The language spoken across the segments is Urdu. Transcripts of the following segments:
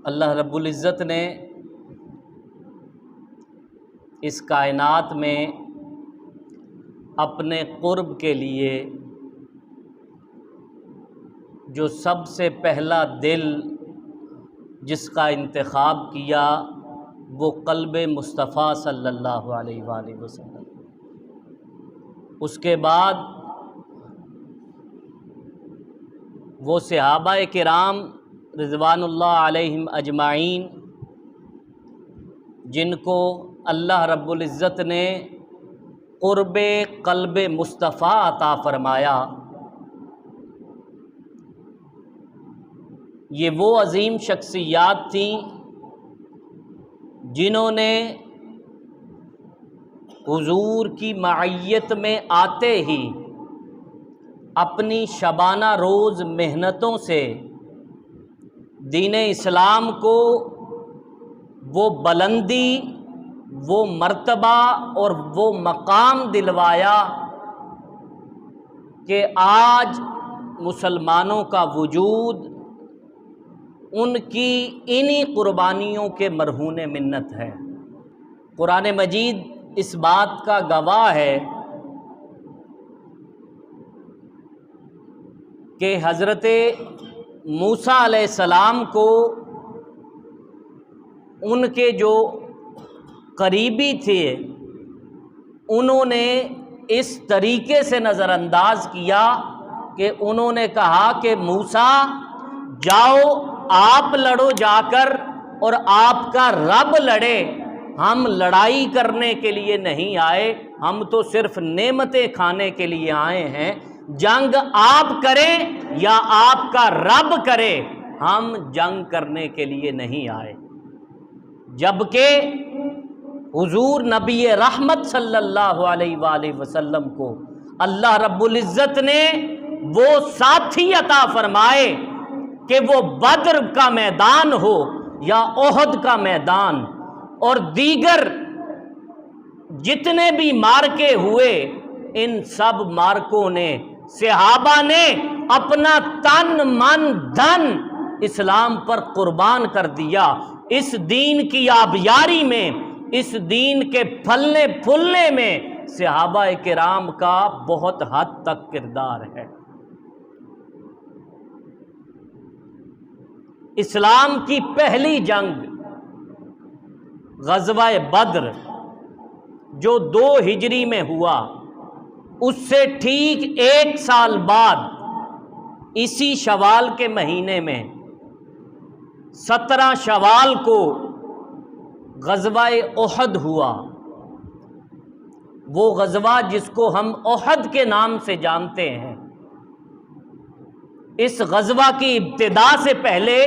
اللہ رب العزت نے اس کائنات میں اپنے قرب کے لیے جو سب سے پہلا دل جس کا انتخاب کیا وہ قلب مصطفیٰ صلی اللہ علیہ وآلہ وسلم، اس کے بعد وہ صحابہ کرام رضوان اللہ علیہم اجمعین جن کو اللہ رب العزت نے قرب قلب مصطفیٰ عطا فرمایا، یہ وہ عظیم شخصیات تھیں جنہوں نے حضور کی معیت میں آتے ہی اپنی شبانہ روز محنتوں سے دین اسلام کو وہ بلندی، وہ مرتبہ اور وہ مقام دلوایا کہ آج مسلمانوں کا وجود ان کی انہی قربانیوں کے مرہون منت ہے۔ قرآن مجید اس بات کا گواہ ہے کہ حضرت موسیٰ علیہ السلام کو ان کے جو قریبی تھے انہوں نے اس طریقے سے نظر انداز کیا کہ انہوں نے کہا کہ موسیٰ جاؤ آپ لڑو جا کر اور آپ کا رب لڑے، ہم لڑائی کرنے کے لیے نہیں آئے، ہم تو صرف نعمتیں کھانے کے لیے آئے ہیں، جنگ آپ کریں یا آپ کا رب کرے، ہم جنگ کرنے کے لیے نہیں آئے۔ جبکہ حضور نبی رحمت صلی اللہ علیہ وآلہ وسلم کو اللہ رب العزت نے وہ ساتھی عطا فرمائے کہ وہ بدر کا میدان ہو یا احد کا میدان اور دیگر جتنے بھی مارکے ہوئے، ان سب مارکوں نے صحابہ نے اپنا تن من دھن اسلام پر قربان کر دیا۔ اس دین کی آبیاری میں، اس دین کے پھلنے پھولنے میں صحابہ کرام کا بہت حد تک کردار ہے۔ اسلام کی پہلی جنگ غزوہ بدر جو 2 ہجری میں ہوا، اس سے ٹھیک 1 سال بعد اسی شوال کے مہینے میں 17 شوال کو غزوہ احد ہوا۔ وہ غزوہ جس کو ہم احد کے نام سے جانتے ہیں۔ اس غزوہ کی ابتدا سے پہلے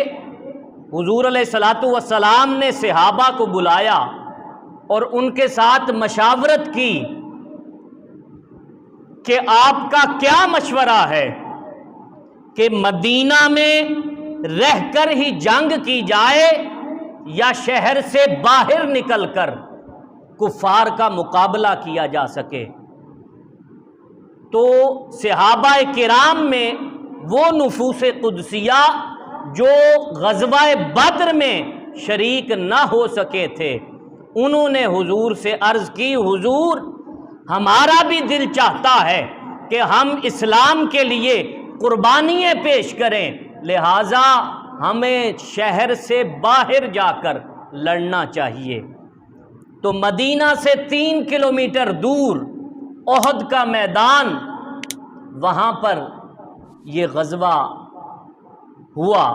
حضور علیہ الصلوۃ والسلام نے صحابہ کو بلایا اور ان کے ساتھ مشاورت کی کہ آپ کا کیا مشورہ ہے کہ مدینہ میں رہ کر ہی جنگ کی جائے یا شہر سے باہر نکل کر کفار کا مقابلہ کیا جا سکے۔ تو صحابہ کرام میں وہ نفوس قدسیہ جو غزوہ بدر میں شریک نہ ہو سکے تھے، انہوں نے حضور سے عرض کی، حضور ہمارا بھی دل چاہتا ہے کہ ہم اسلام کے لیے قربانیاں پیش کریں، لہٰذا ہمیں شہر سے باہر جا کر لڑنا چاہیے۔ تو مدینہ سے 3 کلومیٹر دور احد کا میدان، وہاں پر یہ غزوہ ہوا۔